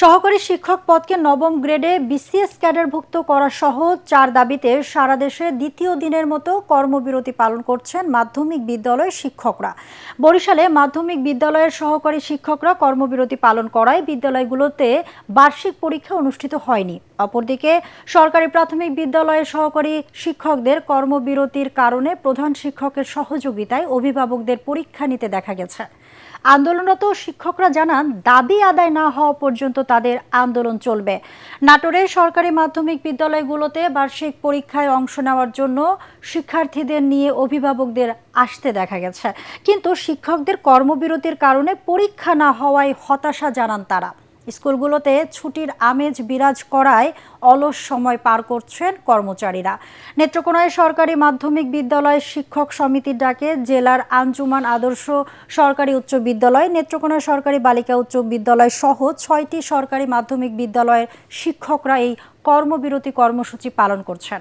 সহকারী শিক্ষক পদকে নবম গ্রেডে বিসিএস ক্যাডারভুক্ত করা সহ 4 দাবিতে সারা দেশে দ্বিতীয় দিনের মতো কর্মবিরতি পালন করছেন মাধ্যমিক বিদ্যালয়ের শিক্ষকরা। বরিশালে মাধ্যমিক বিদ্যালয়ের সহকারী শিক্ষকরা কর্মবিরতি পালন করায় বিদ্যালয়গুলোতে বার্ষিক পরীক্ষা অনুষ্ঠিত হয়নি। অপরদিকে সরকারি প্রাথমিক বিদ্যালয়ের সহকারী শিক্ষকদের কর্মবিরতির কারণে প্রধান শিক্ষকের সহযোগিতায় অভিভাবকদের পরীক্ষা নিতে দেখা গেছে। আন্দোলনরত শিক্ষকরা জানান, দাবি আদায় না হওয়া পর্যন্ত তাদের আন্দোলন চলবে। নাটোরের সরকারি মাধ্যমিক বিদ্যালয়গুলোতে বার্ষিক পরীক্ষায় অংশ নেওয়ার জন্য শিক্ষার্থীদের নিয়ে অভিভাবকদের আসতে দেখা গেছে, কিন্তু শিক্ষকদের কর্মবিরতির কারণে পরীক্ষা না হওয়ায় হতাশা জানান তারা। স্কুলগুলোতে ছুটির আমেজ বিরাজ করায় অলস সময় পার করছেন কর্মচারীরা। নেত্রকোনায় সরকারি মাধ্যমিক বিদ্যালয় শিক্ষক সমিতির ডাকে জেলার আঞ্জুমান আদর্শ সরকারি উচ্চ বিদ্যালয়, নেত্রকোনা সরকারি বালিকা উচ্চ বিদ্যালয় সহ 6টি সরকারি মাধ্যমিক বিদ্যালয়ের শিক্ষকরা এই কর্মবিরতি কর্মসূচি পালন করছেন।